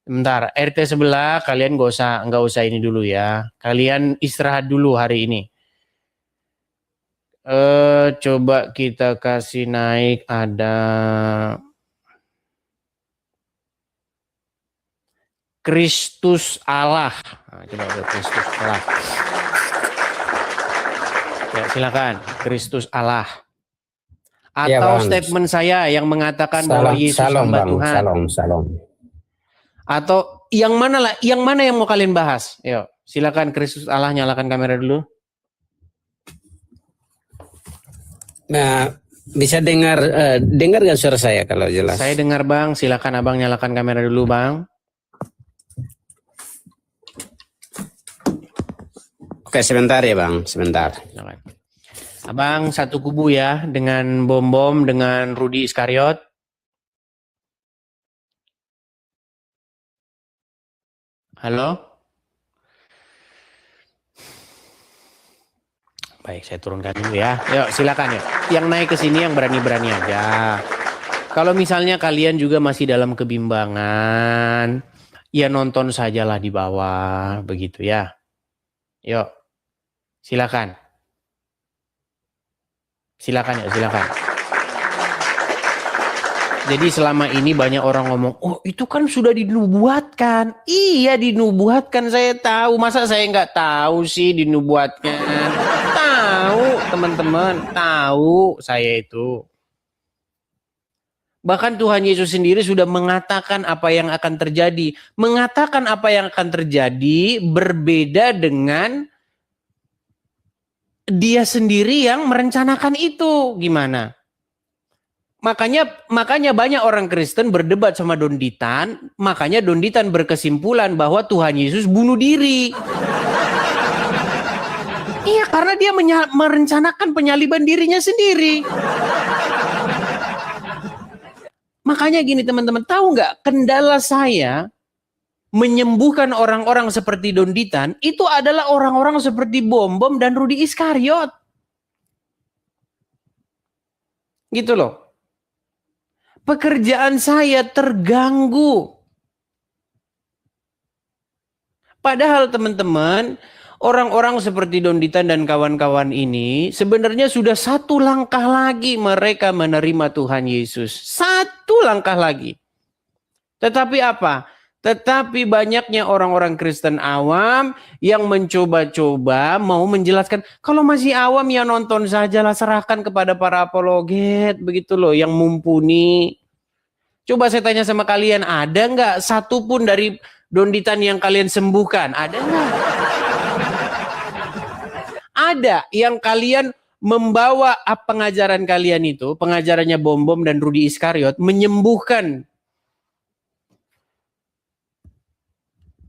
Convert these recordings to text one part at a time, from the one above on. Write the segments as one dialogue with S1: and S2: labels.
S1: Bentar, RT sebelah kalian nggak usah ini dulu ya. Kalian istirahat dulu hari ini. Coba kita kasih naik ada Kristus Allah. Nah, coba ada Kristus Allah. Ya, silakan Kristus Allah. Atau ya, statement saya yang mengatakan bahwa Yesus hamba Tuhan.
S2: Salam.
S1: Atau yang mana lah? Yang mana yang mau kalian bahas? Yuk, silakan Kristus Allah, nyalakan kamera dulu.
S2: Nah, bisa dengar nggak suara saya kalau jelas?
S1: Saya dengar Bang, silakan Abang nyalakan kamera dulu Bang.
S2: Oke, sebentar ya Bang, sebentar.
S1: Abang satu kubu ya dengan Bom dengan Rudi Iskariot. Halo? Baik, saya turunkan dulu ya. Yuk, silakan ya. Yang naik ke sini yang berani-berani aja. Kalau misalnya kalian juga masih dalam kebimbangan, ya nonton sajalah di bawah, begitu ya. Yuk, silakan. Silakan ya, silakan. Jadi selama ini banyak orang ngomong, oh itu kan sudah dinubuatkan. Iya dinubuatkan, saya tahu. Masa saya nggak tahu sih dinubuatkan? Tahu teman-teman, tahu saya itu. Bahkan Tuhan Yesus sendiri sudah mengatakan apa yang akan terjadi. Mengatakan apa yang akan terjadi berbeda dengan dia sendiri yang merencanakan itu. Gimana? Makanya banyak orang Kristen berdebat sama Donditan, makanya Donditan berkesimpulan bahwa Tuhan Yesus bunuh diri. Iya, karena dia merencanakan penyaliban dirinya sendiri. Makanya gini teman-teman, tahu nggak kendala saya menyembuhkan orang-orang seperti Donditan itu adalah orang-orang seperti Bom dan Rudi Iskariot. Gitu loh. Pekerjaan saya terganggu. Padahal teman-teman, orang-orang seperti Donditan dan kawan-kawan ini sebenarnya sudah satu langkah lagi mereka menerima Tuhan Yesus. Satu langkah lagi. Tetapi apa? Tetapi banyaknya orang-orang Kristen awam yang mencoba-coba mau menjelaskan. Kalau masih awam ya nonton sajalah, serahkan kepada para apologet. Begitu loh yang mumpuni. Coba saya tanya sama kalian, ada nggak satu pun dari Donditan yang kalian sembuhkan? Ada nggak? Ada yang kalian membawa pengajaran kalian itu, pengajarannya Bom dan Rudi Iskariot, menyembuhkan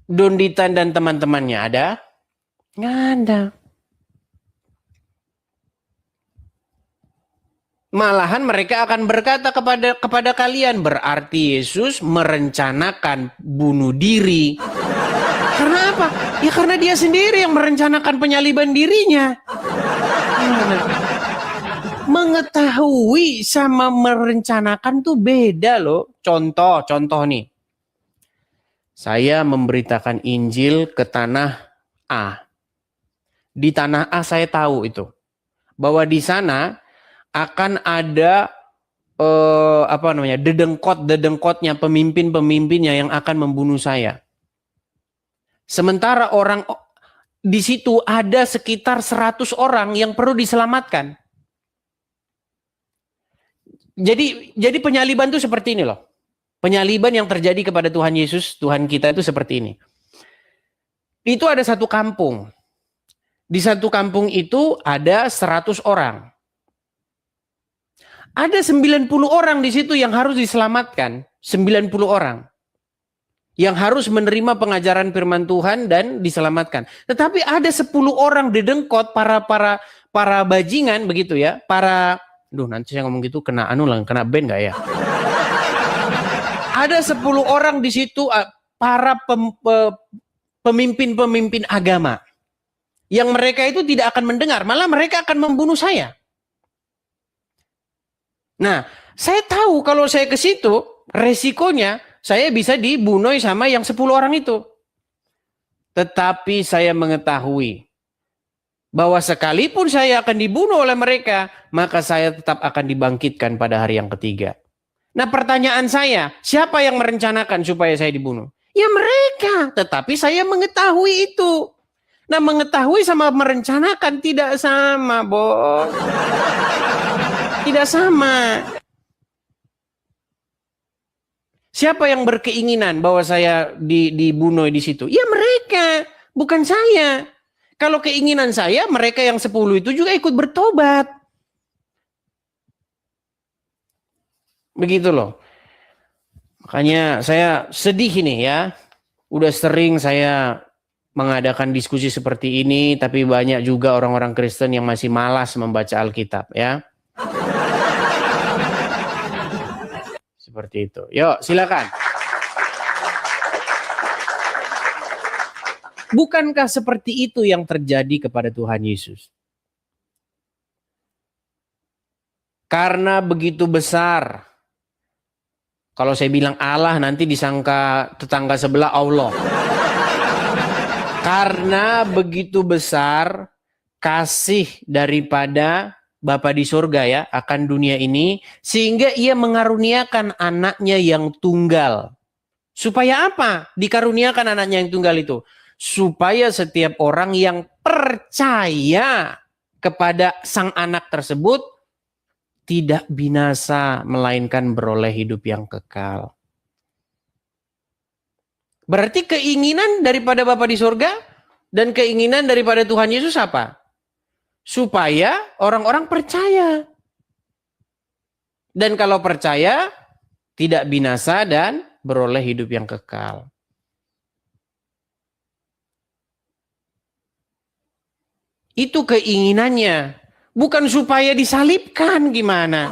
S1: Donditan dan teman-temannya, ada? Nggak ada. Malahan mereka akan berkata kepada kalian, berarti Yesus merencanakan bunuh diri. Karena apa? Ya karena dia sendiri yang merencanakan penyaliban dirinya. Mengetahui sama merencanakan tuh beda loh. Contoh nih. Saya memberitakan Injil ke tanah A. Di tanah A saya tahu itu. Bahwa di sana akan ada dedengkotnya pemimpinnya yang akan membunuh saya. Sementara orang di situ ada sekitar 100 orang yang perlu diselamatkan. Jadi penyaliban itu seperti ini loh. Penyaliban yang terjadi kepada Tuhan Yesus, Tuhan kita itu seperti ini. Itu ada satu kampung. Di satu kampung itu ada 100 orang. Ada 90 orang di situ yang harus diselamatkan. 90 orang. Yang harus menerima pengajaran firman Tuhan dan diselamatkan. Tetapi ada 10 orang dedengkot, para bajingan begitu ya. Nanti saya ngomong gitu kena ban gak ya? Ada 10 orang di situ para pemimpin agama. Yang mereka itu tidak akan mendengar, malah mereka akan membunuh saya. Nah, saya tahu kalau saya ke situ, Resikonya saya bisa dibunuh sama yang 10 orang itu. Tetapi saya mengetahui bahwa sekalipun saya akan dibunuh oleh mereka, maka saya tetap akan dibangkitkan pada hari yang ketiga. Nah, pertanyaan saya, siapa yang merencanakan supaya saya dibunuh? Ya mereka, tetapi saya mengetahui itu. Nah, mengetahui sama merencanakan tidak sama, Bos. Tidak sama. Siapa yang berkeinginan bahwa saya dibunuh di situ? Ya mereka, bukan saya. Kalau keinginan saya, mereka yang 10 itu juga ikut bertobat. Begitu loh. Makanya saya sedih ini ya. Udah sering saya mengadakan diskusi seperti ini, tapi banyak juga orang-orang Kristen yang masih malas membaca Alkitab ya. Seperti itu. Yuk, silakan. Bukankah seperti itu yang terjadi kepada Tuhan Yesus? Karena begitu besar. Kalau saya bilang Allah, nanti disangka tetangga sebelah Allah. Karena begitu besar kasih daripada Bapa di surga ya akan dunia ini, sehingga ia mengaruniakan anaknya yang tunggal. Supaya apa? Dikaruniakan anaknya yang tunggal itu. Supaya setiap orang yang percaya kepada sang anak tersebut tidak binasa, melainkan beroleh hidup yang kekal. Berarti keinginan daripada Bapa di surga dan keinginan daripada Tuhan Yesus apa? Supaya orang-orang percaya. Dan kalau percaya, tidak binasa dan beroleh hidup yang kekal. Itu keinginannya. Bukan supaya disalibkan gimana.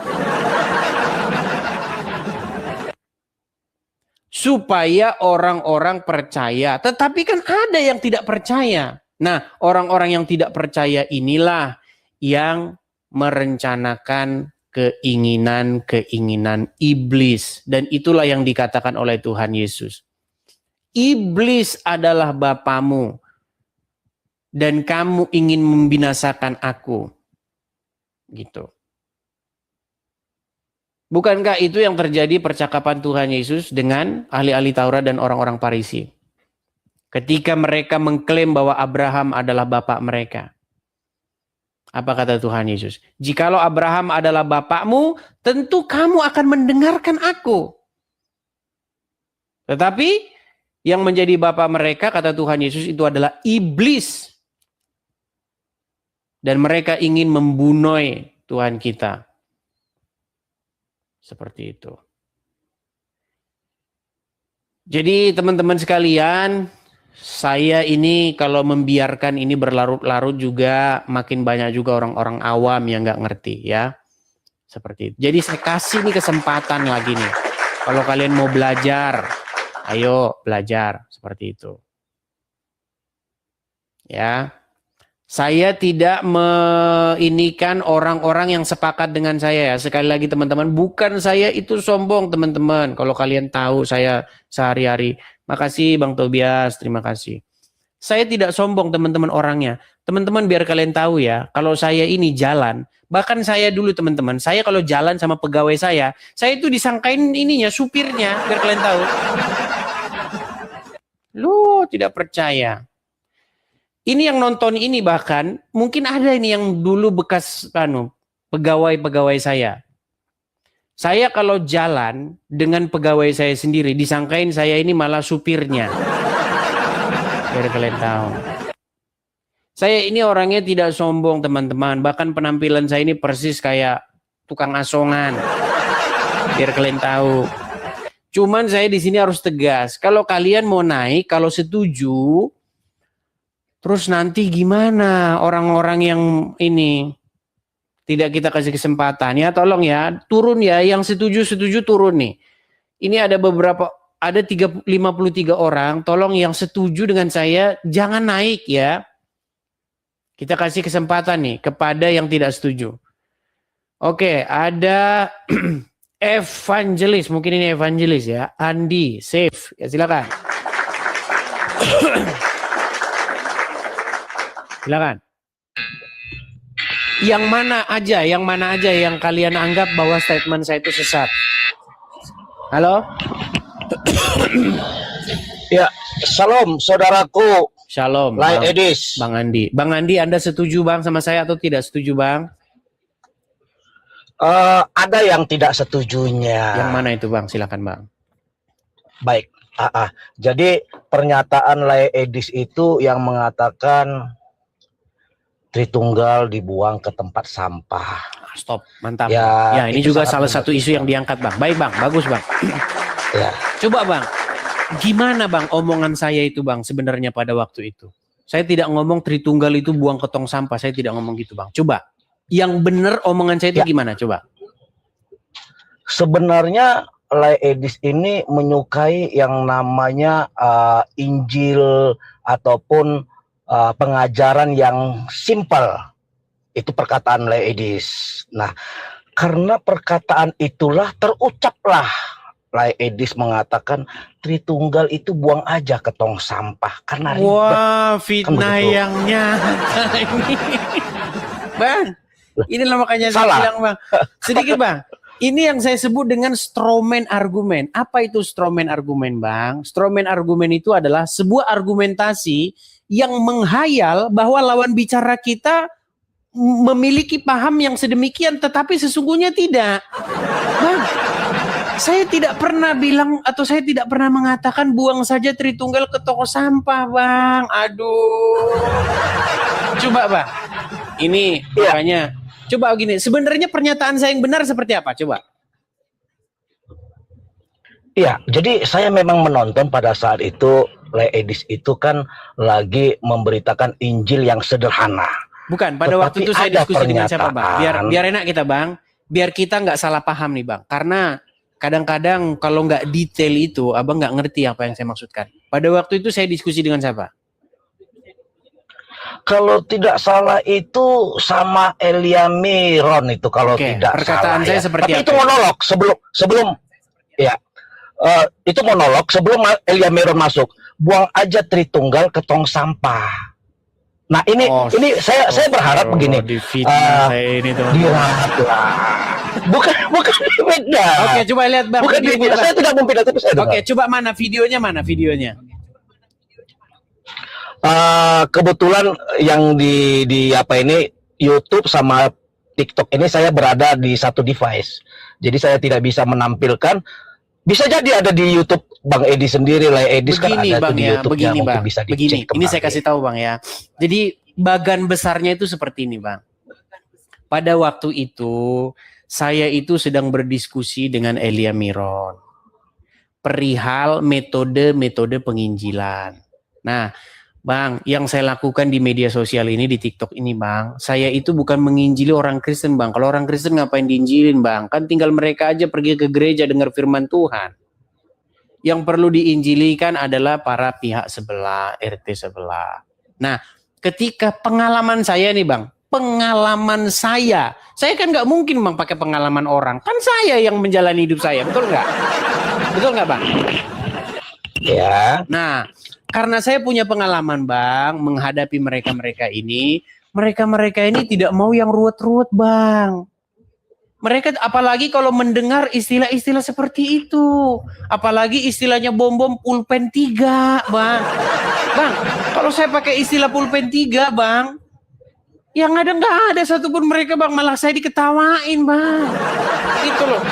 S1: Supaya orang-orang percaya. Tetapi kan ada yang tidak percaya. Nah, orang-orang yang tidak percaya inilah yang merencanakan keinginan-keinginan iblis. Dan itulah yang dikatakan oleh Tuhan Yesus. Iblis adalah bapamu. Dan kamu ingin membinasakan aku. Gitu. Bukankah itu yang terjadi percakapan Tuhan Yesus dengan ahli-ahli Taurat dan orang-orang Farisi? Ketika mereka mengklaim bahwa Abraham adalah bapak mereka. Apa kata Tuhan Yesus? Jikalau Abraham adalah bapakmu, tentu kamu akan mendengarkan aku. Tetapi yang menjadi bapak mereka, kata Tuhan Yesus, itu adalah iblis. Dan mereka ingin membunuh Tuhan kita. Seperti itu. Jadi teman-teman sekalian, saya ini kalau membiarkan ini berlarut-larut juga makin banyak juga orang-orang awam yang nggak ngerti ya. Seperti itu. Jadi saya kasih nih kesempatan lagi nih. Kalau kalian mau belajar, ayo belajar seperti itu. Ya. Saya tidak meinikan orang-orang yang sepakat dengan saya ya. Sekali lagi teman-teman, bukan saya itu sombong teman-teman. Kalau kalian tahu saya sehari-hari. Makasih Bang Tobias, terima kasih. Saya tidak sombong teman-teman orangnya. Teman-teman biar kalian tahu ya, kalau saya ini jalan, bahkan saya dulu teman-teman, saya kalau jalan sama pegawai saya itu disangkain ininya, supirnya, biar kalian tahu. Lu tidak percaya. Ini yang nonton ini bahkan mungkin ada ini yang dulu bekas pegawai-pegawai saya. Saya kalau jalan dengan pegawai saya sendiri disangkain saya ini malah supirnya. Biar kalian tahu. Saya ini orangnya tidak sombong teman-teman. Bahkan penampilan saya ini persis kayak tukang asongan. Biar kalian tahu. Cuman saya di sini harus tegas. Kalau kalian mau naik, kalau setuju, terus nanti gimana orang-orang yang ini tidak kita kasih kesempatan ya, tolong ya turun ya, yang setuju turun nih. Ini ada 53 orang, tolong yang setuju dengan saya jangan naik ya. Kita kasih kesempatan nih kepada yang tidak setuju. Oke, ada Evangelis, mungkin ini evangelis ya. Andi, safe. Ya silakan. Silakan. Yang mana aja yang kalian anggap bahwa statement saya itu sesat? Halo?
S3: Ya, salam saudaraku.
S1: Shalom.
S3: Lai
S1: Bang,
S3: Edis.
S1: Bang Andi. Bang Andi, Anda setuju Bang sama saya atau tidak setuju Bang?
S3: Ada yang tidak setujunya.
S1: Yang mana itu Bang? Silakan Bang.
S3: Baik. Jadi pernyataan Lai Edis itu yang mengatakan Tritunggal dibuang ke tempat sampah.
S1: Stop, mantap.
S3: Ya,
S1: Ya, ini
S3: itu
S1: juga
S3: sangat
S1: salah satu isu yang diangkat Bang. Baik Bang, bagus Bang.
S3: Ya.
S1: Coba Bang, gimana Bang omongan saya itu Bang sebenarnya pada waktu itu? Saya tidak ngomong Tritunggal itu buang ke tong sampah, saya tidak ngomong gitu Bang. Coba, yang benar omongan saya itu gimana? Coba.
S3: Sebenarnya Lai Edis ini menyukai yang namanya Injil ataupun pengajaran yang simpel. Itu perkataan Lai Edis. Nah, karena perkataan itulah terucaplah Lai Edis mengatakan Tritunggal itu buang aja ke tong sampah karena ribet.
S1: Wah, fitnah
S3: begitu.
S1: yang nyata ini. Bang, inilah makanya saya
S3: Salah.
S1: bilang Bang. Sedikit Bang, ini yang saya sebut dengan strawman argumen. Apa itu strawman argumen Bang? Strawman argumen itu adalah sebuah argumentasi yang menghayal bahwa lawan bicara kita memiliki paham yang sedemikian tetapi sesungguhnya tidak. Bang, saya tidak pernah bilang atau saya tidak pernah mengatakan buang saja Tritunggal ke toko sampah Bang. Aduh. Coba Bang, ini makanya coba gini, sebenarnya pernyataan saya yang benar seperti apa? Coba.
S3: Iya, jadi saya memang menonton pada saat itu Lai Edis itu kan lagi memberitakan Injil yang sederhana.
S1: Bukan, pada waktu itu saya diskusi dengan siapa Bang? Biar enak kita Bang, biar kita nggak salah paham nih Bang. Karena kadang-kadang kalau nggak detail itu, Abang nggak ngerti apa yang saya maksudkan. Pada waktu itu saya diskusi dengan siapa?
S3: Kalau tidak salah itu sama Elia Miron itu kalau
S1: Oke,
S3: tidak
S1: perkataan
S3: salah.
S1: saya
S3: Ya.
S1: seperti
S3: Tapi
S1: apa?
S3: itu monolog sebelum ya. Itu monolog sebelum Elia Miron masuk. Buang aja Tritunggal ke tong sampah. Nah ini saya berharap begini. Dirahatlah. Bukan beda.
S1: Oke, coba lihat Bang.
S3: Bukan
S1: videonya,
S3: beda. Saya tidak mempidat itu saya.
S1: Oke, coba mana videonya?
S3: Kebetulan yang di apa ini YouTube sama TikTok ini saya berada di satu device. Jadi saya tidak bisa menampilkan. Bisa jadi ada di YouTube Bang Edi sendiri, Lai Edis kan ada
S1: Bang,
S3: di YouTube yang mungkin bisa dicek kembali.
S1: Ini saya kasih tahu Bang ya. Jadi bagan besarnya itu seperti ini Bang. Pada waktu itu saya itu sedang berdiskusi dengan Elia Miron perihal metode penginjilan. Nah, Bang, yang saya lakukan di media sosial ini, di TikTok ini Bang, saya itu bukan menginjili orang Kristen Bang. Kalau orang Kristen ngapain diinjilin Bang? Kan tinggal mereka aja pergi ke gereja dengar firman Tuhan. Yang perlu diinjilikan adalah para pihak sebelah, RT sebelah. Nah, ketika pengalaman saya nih Bang, saya kan nggak mungkin Bang pakai pengalaman orang. Kan saya yang menjalani hidup saya, betul nggak? Betul nggak Bang?
S3: Ya.
S1: Nah, karena saya punya pengalaman Bang menghadapi mereka ini tidak mau yang ruwet-ruwet Bang. Mereka apalagi kalau mendengar istilah-istilah seperti itu, apalagi istilahnya bom-bom pulpen 3 Bang. Bang, kalau saya pakai istilah pulpen 3 Bang, yang ada nggak ada satupun mereka Bang, malah saya diketawain Bang. Gitu loh.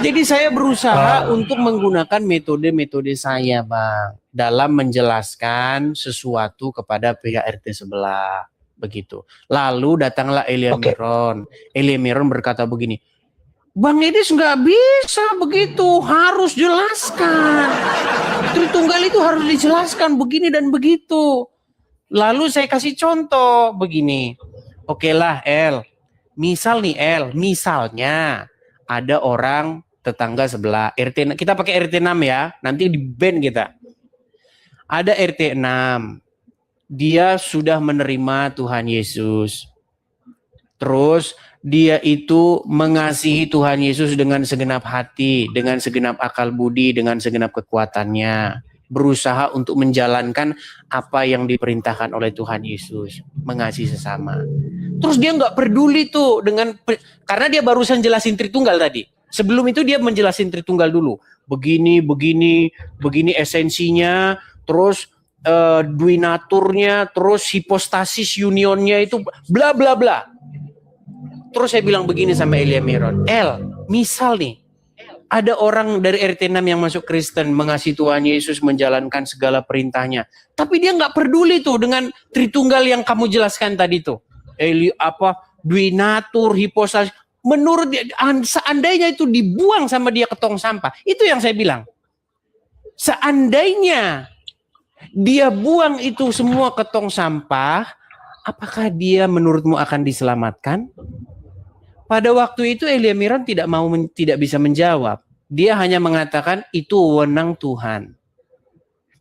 S1: Jadi saya berusaha untuk menggunakan metode saya Bang dalam menjelaskan sesuatu kepada pihak RT sebelah begitu. Lalu datanglah Elia Miron. Elia Miron berkata begini, Bang Edis nggak bisa begitu, harus jelaskan. Tritunggal itu harus dijelaskan begini dan begitu. Lalu saya kasih contoh begini. Oke lah misalnya ada orang tetangga sebelah RT, kita pakai RT 6 ya, nanti di ban kita. Ada RT 6, dia sudah menerima Tuhan Yesus. Terus dia itu mengasihi Tuhan Yesus dengan segenap hati, dengan segenap akal budi, dengan segenap kekuatannya. Berusaha untuk menjalankan apa yang diperintahkan oleh Tuhan Yesus, mengasihi sesama. Terus dia nggak peduli tuh karena dia barusan jelasin Tritunggal tadi. Sebelum itu dia menjelasin Tritunggal dulu. Begini esensinya, terus duinaturnya, terus hipostasis unionnya itu bla bla bla. Terus saya bilang begini sama Elia Miron, misal nih, ada orang dari RT6 yang masuk Kristen, mengasihi Tuhan Yesus, menjalankan segala perintahnya. Tapi dia nggak peduli tuh dengan Tritunggal yang kamu jelaskan tadi tuh. Duinatur, hipostasis. Menurut dia, seandainya itu dibuang sama dia ke tong sampah. Itu yang saya bilang. Seandainya dia buang itu semua ke tong sampah, apakah dia menurutmu akan diselamatkan? Pada waktu itu Elia Miron tidak bisa menjawab. Dia hanya mengatakan itu wewenang Tuhan.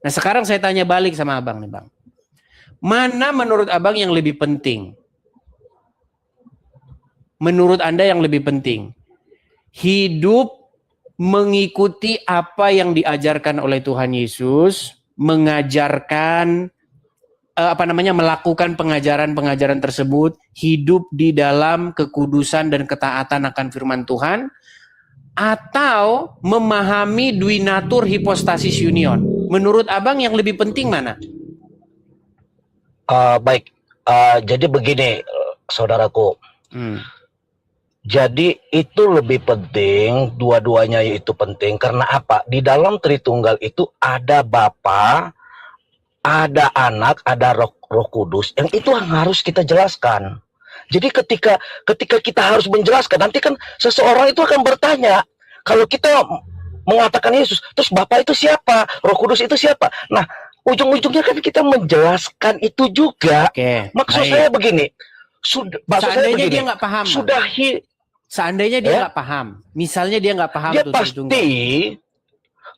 S1: Nah sekarang saya tanya balik sama abang nih bang. Mana menurut abang yang lebih penting? Menurut Anda yang lebih penting? Hidup mengikuti apa yang diajarkan oleh Tuhan Yesus, mengajarkan melakukan pengajaran-pengajaran tersebut, hidup di dalam kekudusan dan ketaatan akan firman Tuhan, atau memahami duinatur hipostasis union. Menurut abang yang lebih penting mana?
S3: Baik, jadi begini, saudaraku. Jadi itu lebih penting, dua-duanya itu penting. Karena apa? Di dalam Tritunggal itu ada Bapa, ada Anak, ada Roh Kudus. Yang itu harus kita jelaskan. Jadi ketika kita harus menjelaskan, nanti kan seseorang itu akan bertanya, kalau kita mengatakan Yesus, terus Bapa itu siapa? Roh Kudus itu siapa? Nah, ujung-ujungnya kan kita menjelaskan itu juga. Maksud saya begini,
S1: seandainya dia nggak paham, seandainya dia nggak paham, misalnya dia nggak paham,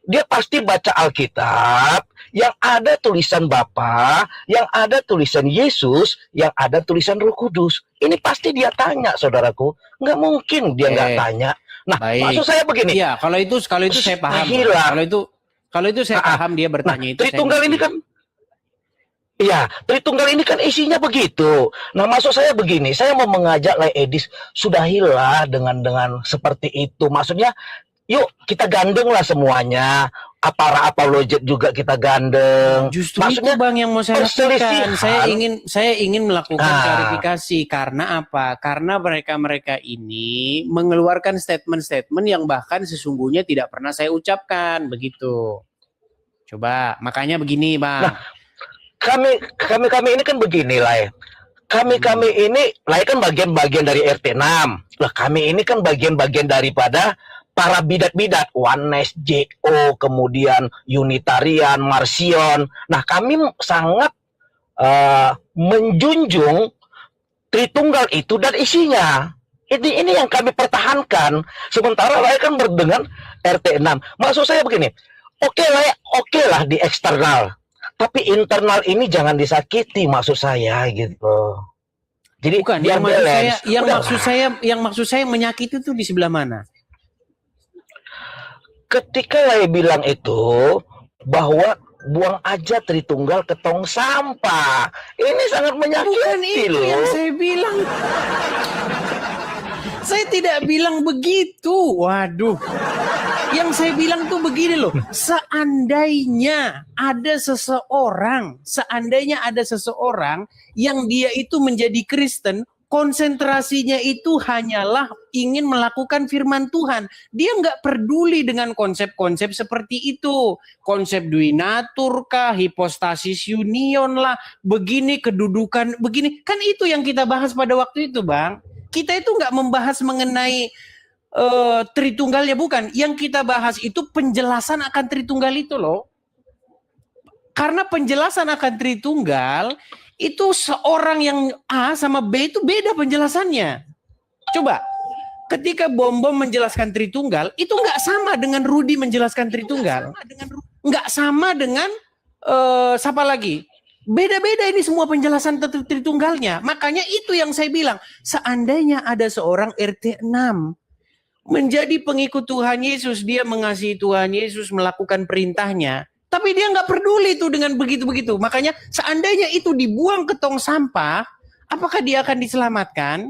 S3: dia pasti baca Alkitab, yang ada tulisan Bapa, yang ada tulisan Yesus, yang ada tulisan Roh Kudus. Ini pasti dia tanya, saudaraku. Nggak mungkin dia nggak tanya. Nah, maksud saya begini.
S1: Iya, kalau itu saya paham. Kalau itu saya paham dia bertanya itu.
S3: Tritunggal ini kan, iya, Tritunggal ini kan isinya begitu. Nah, maksud saya begini, saya mau mengajak Lai Edis, sudahilah dengan seperti itu. Maksudnya, yuk kita gandeng lah semuanya. Para apologet juga kita gandeng.
S1: Justru maksudnya, itu bang yang mau saya lakukan. Saya ingin melakukan klarifikasi. Karena apa? Karena mereka ini mengeluarkan statement-statement yang bahkan sesungguhnya tidak pernah saya ucapkan, begitu. Coba, makanya begini bang.
S3: Nah, kami ini kan begini lah. Kami ini lah kan bagian-bagian dari RT6. Lah kami ini kan bagian-bagian daripada para bidat-bidat, Oneness, JO, kemudian Unitarian, Marcion. Nah, kami sangat menjunjung Tritunggal itu dan isinya. Ini yang kami pertahankan. Sementara saya kan berdengan RT6. Maksud saya begini, oke lah di eksternal. Tapi internal ini jangan disakiti, maksud saya gitu. Jadi
S1: bukan, yang maksud saya menyakiti itu di sebelah mana?
S3: Ketika saya bilang itu bahwa buang aja Tritunggal ke tong sampah, ini sangat menyakiti.
S1: Bukan itu
S3: loh.
S1: Yang saya bilang. Saya tidak bilang begitu. Waduh. Yang saya bilang tuh begini loh. Seandainya ada seseorang yang dia itu menjadi Kristen, konsentrasinya itu hanyalah ingin melakukan firman Tuhan. Dia nggak peduli dengan konsep-konsep seperti itu. Konsep duinatur kah, hipostasis union lah, begini kedudukan, begini. Kan itu yang kita bahas pada waktu itu, Bang. Kita itu nggak membahas mengenai Tritunggalnya, bukan. Yang kita bahas itu penjelasan akan Tritunggal itu loh. Karena penjelasan akan Tritunggal itu seorang yang A sama B itu beda penjelasannya. Coba, ketika Bom menjelaskan Tritunggal, itu nggak sama dengan Rudi menjelaskan Tritunggal. Nggak sama dengan siapa lagi? Beda-beda ini semua penjelasan Tritunggalnya. Makanya itu yang saya bilang, seandainya ada seorang RT 6 menjadi pengikut Tuhan Yesus, dia mengasihi Tuhan Yesus, melakukan perintahnya, tapi dia nggak peduli tuh dengan begitu-begitu. Makanya seandainya itu dibuang ke tong sampah, apakah dia akan diselamatkan?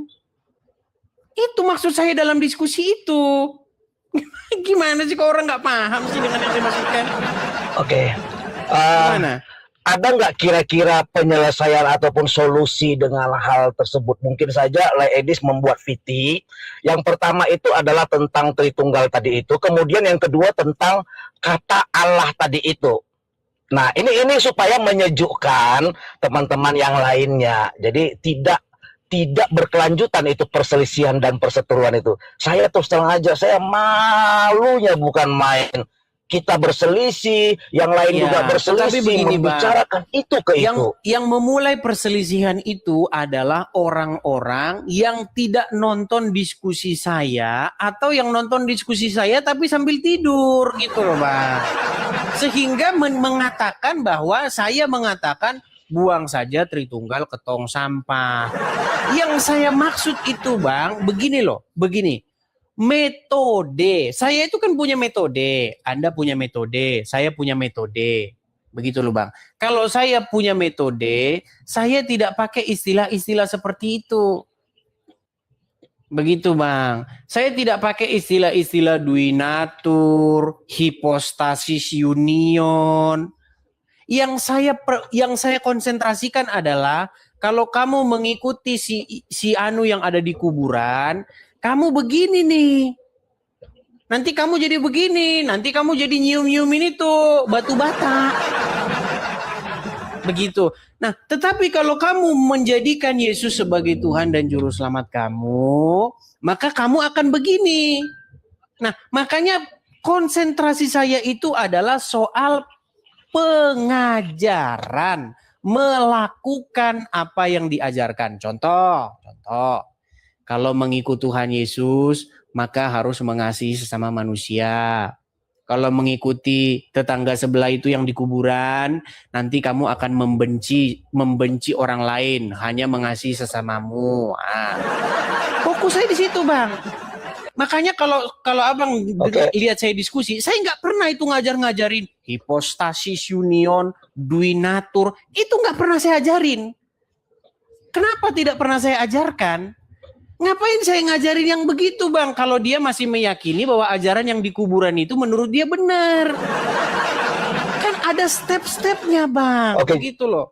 S1: Itu maksud saya dalam diskusi itu. Gimana sih kalau orang nggak paham sih dengan yang dimaksudkan?
S3: Oke.
S1: Gimana?
S3: Ada nggak kira-kira penyelesaian ataupun solusi dengan hal tersebut? Mungkin saja Le Edis membuat VT. Yang pertama itu adalah tentang Tritunggal tadi itu. Kemudian yang kedua tentang kata Allah tadi itu. Nah, ini supaya menyejukkan teman-teman yang lainnya. Jadi tidak berkelanjutan itu perselisihan dan perseteruan itu. Saya terus terang aja, saya malunya bukan main. Kita berselisih, yang lain juga berselisih,
S1: begini,
S3: membicarakan itu ke itu.
S1: Yang memulai perselisihan itu adalah orang-orang yang tidak nonton diskusi saya atau yang nonton diskusi saya tapi sambil tidur gitu loh Bang. Sehingga mengatakan bahwa saya mengatakan buang saja Tritunggal ke tong sampah. Yang saya maksud itu Bang, begini loh, begini. Metode, saya itu kan punya metode, Anda punya metode, saya punya metode, begitu loh Bang. Kalau saya punya metode, saya tidak pakai istilah-istilah seperti itu, begitu Bang. Saya tidak pakai istilah-istilah duinatur, hipostasis union. Yang saya konsentrasikan adalah kalau kamu mengikuti si anu yang ada di kuburan, kamu begini nih. Nanti kamu jadi begini, nanti kamu jadi nyium-nyiumin itu batu bata. Begitu. Nah, tetapi kalau kamu menjadikan Yesus sebagai Tuhan dan juru selamat kamu, maka kamu akan begini. Nah, makanya konsentrasi saya itu adalah soal pengajaran, melakukan apa yang diajarkan. Contoh. Kalau mengikut Tuhan Yesus, maka harus mengasihi sesama manusia. Kalau mengikuti tetangga sebelah itu yang di kuburan, nanti kamu akan membenci orang lain, hanya mengasihi sesamamu. Fokus saya di situ, Bang. Makanya kalau Abang lihat saya diskusi, saya nggak pernah itu ngajarin hipostasis union, duinatur, itu nggak pernah saya ajarin. Kenapa tidak pernah saya ajarkan? Ngapain saya ngajarin yang begitu Bang? Kalau dia masih meyakini bahwa ajaran yang di kuburan itu menurut dia benar. Kan ada step-stepnya Bang.
S3: Oke.
S1: Begitu loh.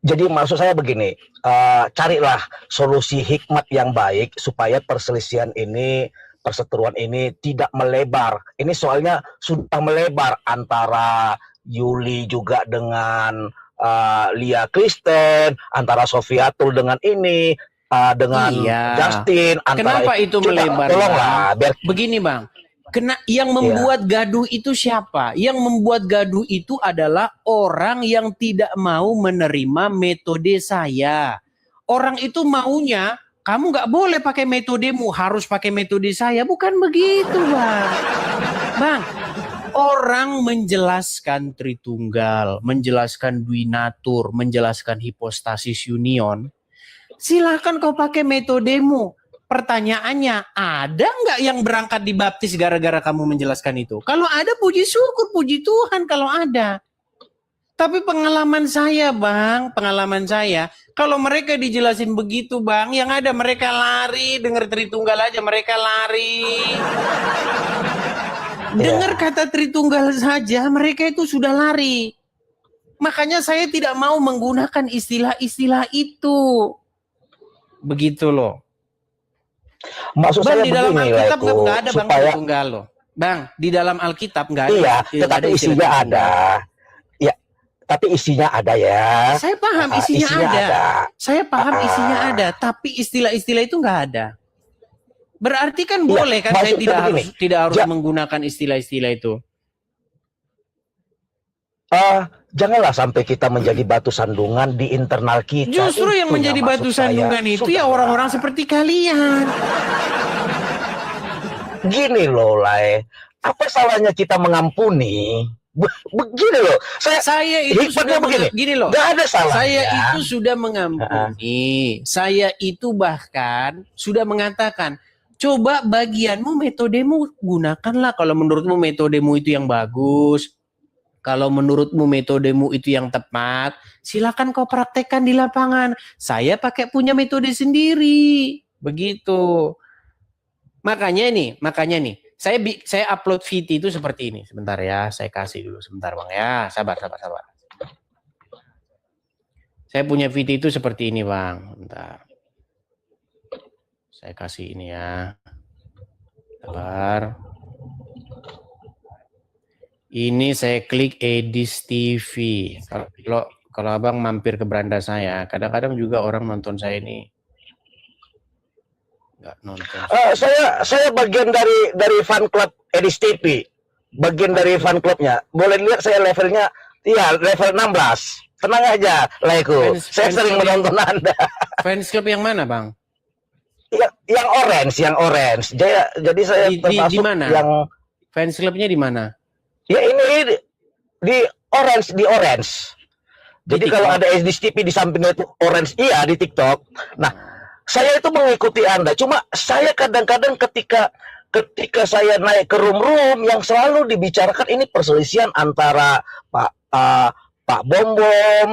S3: Jadi maksud saya begini, carilah solusi hikmat yang baik supaya perselisihan ini, perseteruan ini tidak melebar. Ini soalnya sudah melebar antara Yuli juga dengan Lia Kristen, antara Sofiatul dengan ini, dengan Justin.
S1: Kenapa itu melebar?
S3: Tolonglah, biar
S1: begini Bang. Yang membuat gaduh itu siapa? Yang membuat gaduh itu adalah orang yang tidak mau menerima metode saya. Orang itu maunya kamu nggak boleh pakai metodemu, harus pakai metode saya. Bukan begitu Bang. Bang, orang menjelaskan Tritunggal, menjelaskan duinatur, menjelaskan hipostasis union. Silahkan kau pakai metodemu. Pertanyaannya, ada nggak yang berangkat dibaptis gara-gara kamu menjelaskan itu? Kalau ada, puji syukur, puji Tuhan kalau ada. Tapi pengalaman saya, Bang, kalau mereka dijelasin begitu, Bang, yang ada mereka lari, dengar Tritunggal aja mereka lari. Dengar kata Tritunggal saja, mereka itu sudah lari. Makanya saya tidak mau menggunakan istilah-istilah itu. Begitu loh.
S3: Maksud
S1: Bang,
S3: saya
S1: di dalam
S3: begini,
S1: Alkitab
S3: Leko,
S1: nggak ada Bang
S3: supaya
S1: Tritunggal loh. Bang, di dalam Alkitab nggak ada.
S3: iya,
S1: Tidak
S3: tetapi
S1: ada istilah
S3: isinya
S1: Tritunggal.
S3: ada. Ya, tapi isinya ada ya.
S1: Saya paham isinya ada. Saya paham isinya ada, tapi istilah-istilah itu nggak ada. Berarti kan
S3: Iya,
S1: boleh kan saya
S3: maksudnya begini,
S1: tidak harus menggunakan istilah-istilah itu.
S3: Janganlah sampai kita menjadi batu sandungan di internal kita.
S1: Justru yang
S3: Itunya
S1: menjadi batu
S3: maksud saya.
S1: sandungan itu
S3: Sudah.
S1: ya orang-orang seperti kalian.
S3: Gini loh, Lai. Apa salahnya kita mengampuni? Begini loh,
S1: Saya itu
S3: hikmatnya
S1: sudah
S3: begini,
S1: gini loh.
S3: nggak ada salahnya.
S1: Saya itu sudah mengampuni. Saya itu bahkan sudah mengatakan, coba bagianmu, metodemu gunakanlah. Kalau menurutmu metodemu itu yang bagus, kalau menurutmu metodemu itu yang tepat, silakan kau praktekkan di lapangan. Saya pakai punya metode sendiri. Begitu. Makanya nih, saya upload VT itu seperti ini. Sebentar ya, saya kasih dulu sebentar Bang ya. Sabar. Saya punya VT itu seperti ini Bang. Bentar. Saya kasih ini ya. Sabar. Ini saya klik Edis TV. Kalau Abang mampir ke beranda saya, kadang-kadang juga orang nonton saya ini nggak nonton.
S3: Saya bagian dari fan club Edis TV. Bagian dari fan clubnya. Boleh lihat saya levelnya, iya level 16. Tenang aja, Laiku. Saya sering menonton Anda.
S1: Fans club yang mana, Bang?
S3: Yang orange. Jadi saya termasuk
S1: di mana?
S3: Yang
S1: fans clubnya di mana?
S3: Ya ini di orange. Jadi kalau ada Edis TV di sampingnya itu orange, iya di TikTok. Nah, saya itu mengikuti Anda. Cuma saya kadang-kadang ketika saya naik ke room yang selalu dibicarakan ini perselisihan antara Pak Bom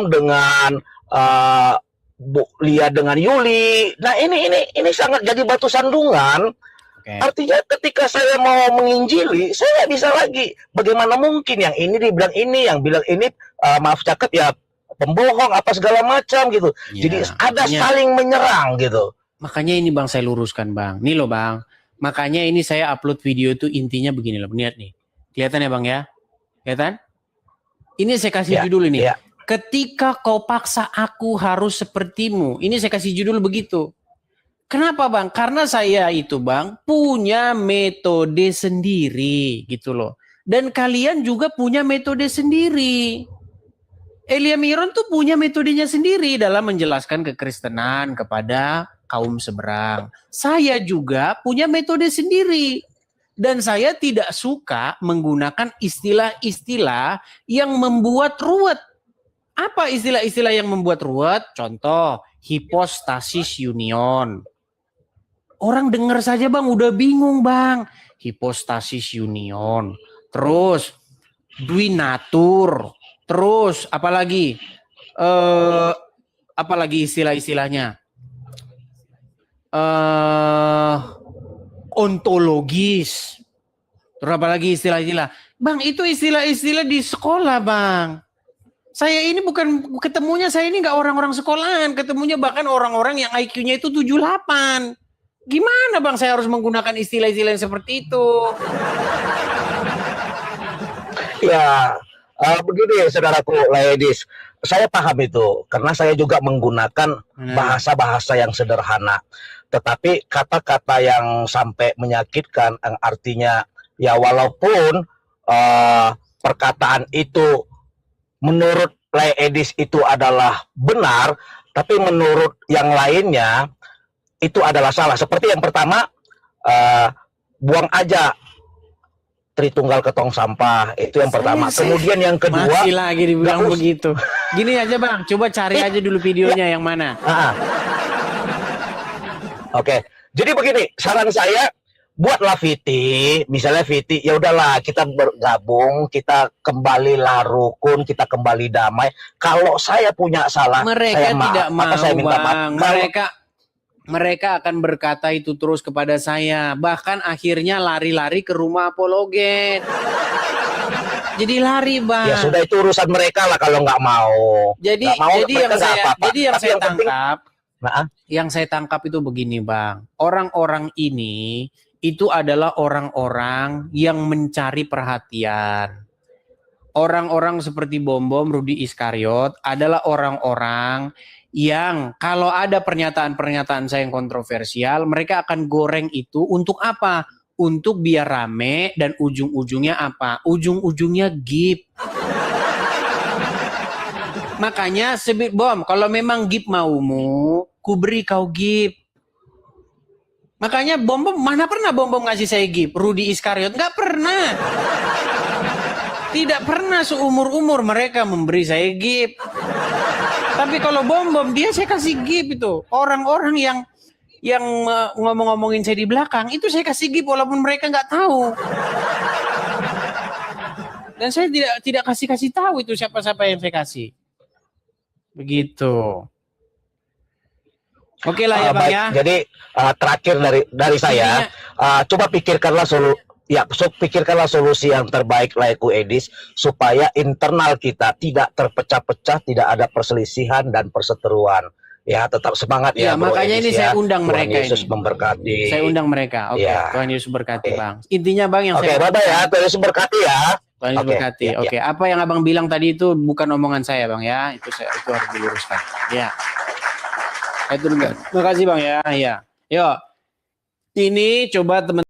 S3: dengan Bu Lia dengan Yuli. Nah, ini sangat jadi batu sandungan. Okay. Artinya ketika saya mau menginjili, saya nggak bisa lagi. Bagaimana mungkin yang ini dibilang ini, yang bilang ini maaf cakep ya pembohong apa segala macam gitu. Ya, jadi ada saling menyerang gitu.
S1: Makanya ini Bang saya luruskan Bang. Nih loh Bang. Makanya ini saya upload video itu intinya begini loh. Lihat nih. Kelihatan ya Bang ya? Kelihatan? Ini saya kasih judul ini. Ya. Ketika kau paksa aku harus sepertimu. Ini saya kasih judul begitu. Kenapa Bang? Karena saya itu Bang punya metode sendiri gitu loh. Dan kalian juga punya metode sendiri. Elia Miron tuh punya metodenya sendiri dalam menjelaskan kekristenan kepada kaum seberang. Saya juga punya metode sendiri. Dan saya tidak suka menggunakan istilah-istilah yang membuat ruwet. Apa istilah-istilah yang membuat ruwet? Contoh, hipostasis union. Orang dengar saja Bang udah bingung Bang. Hipostasis union. Terus duinatur. Terus apalagi istilah-istilahnya? Ontologis. Terus apalagi istilah-istilah? Bang itu istilah-istilah di sekolah Bang. Saya ini ketemunya saya ini nggak orang-orang sekolahan. Ketemunya bahkan orang-orang yang IQ-nya itu 78. Gimana Bang saya harus menggunakan istilah-istilah yang seperti itu?
S3: Ya, begini saudaraku Laedis, saya paham itu karena saya juga menggunakan bahasa-bahasa yang sederhana. Tetapi kata-kata yang sampai menyakitkan, yang artinya ya walaupun perkataan itu menurut Laedis itu adalah benar, tapi menurut yang lainnya itu adalah salah. Seperti yang pertama, buang aja Tritunggal ke tong sampah, itu yang pertama. Kemudian yang kedua,
S1: masih lagi dibilang begitu. Gini aja Bang, coba cari aja dulu videonya yang mana.
S3: Oke. Jadi begini, saran saya buatlah VT, misalnya VT, ya udahlah kita bergabung, kita kembalilah rukun, kita kembali damai. Kalau saya punya salah,
S1: mereka
S3: saya maaf,
S1: tidak mau
S3: saya minta maaf.
S1: Mereka akan berkata itu terus kepada saya. Bahkan akhirnya lari-lari ke rumah apologet. Jadi lari Bang.
S3: Ya sudah itu urusan mereka lah kalau nggak mau.
S1: Jadi yang saya tangkap itu begini Bang. Orang-orang ini itu adalah orang-orang yang mencari perhatian. Orang-orang seperti Bom-Bom, Rudi Iskariot adalah orang-orang yang kalau ada pernyataan-pernyataan saya yang kontroversial, mereka akan goreng itu untuk apa? Untuk biar rame dan ujung-ujungnya apa? Ujung-ujungnya gip. Makanya Bom, kalau memang gip maumu, ku beri kau gip. Makanya Bom-Bom, mana pernah Bom-Bom ngasih saya gip? Rudi Iskariot, nggak pernah. Tidak pernah seumur-umur mereka memberi saya gift. Tapi kalau bom dia saya kasih gift itu. Orang-orang yang ngomong-ngomongin saya di belakang itu saya kasih gift walaupun mereka nggak tahu. Dan saya tidak kasih tahu itu siapa-siapa yang saya kasih. Begitu. Oke lah ya Bang
S3: baik.
S1: ya.
S3: Jadi terakhir dari saya, coba pikirkanlah solusi yang terbaik lah Ku Edis, supaya internal kita tidak terpecah-pecah, tidak ada perselisihan dan perseteruan. Ya, tetap semangat
S1: Ya,
S3: ya Bro
S1: makanya
S3: Edis
S1: ini saya undang
S3: Tuhan
S1: mereka
S3: Yesus
S1: ini.
S3: memberkati.
S1: Saya undang mereka. Oke,
S3: Ya.
S1: Tuhan Yesus berkati Bang. Intinya Bang yang
S3: Oke,
S1: saya
S3: bye-bye ya. Tuhan Yesus berkati ya.
S1: Tuhan Yesus
S3: Oke,
S1: berkati.
S3: ya, ya.
S1: Oke, apa yang Abang bilang tadi itu bukan omongan saya Bang ya. Itu harus diluruskan. Ya. Itu enggak. Terima kasih Bang ya. Ya. Yuk. Ini coba teman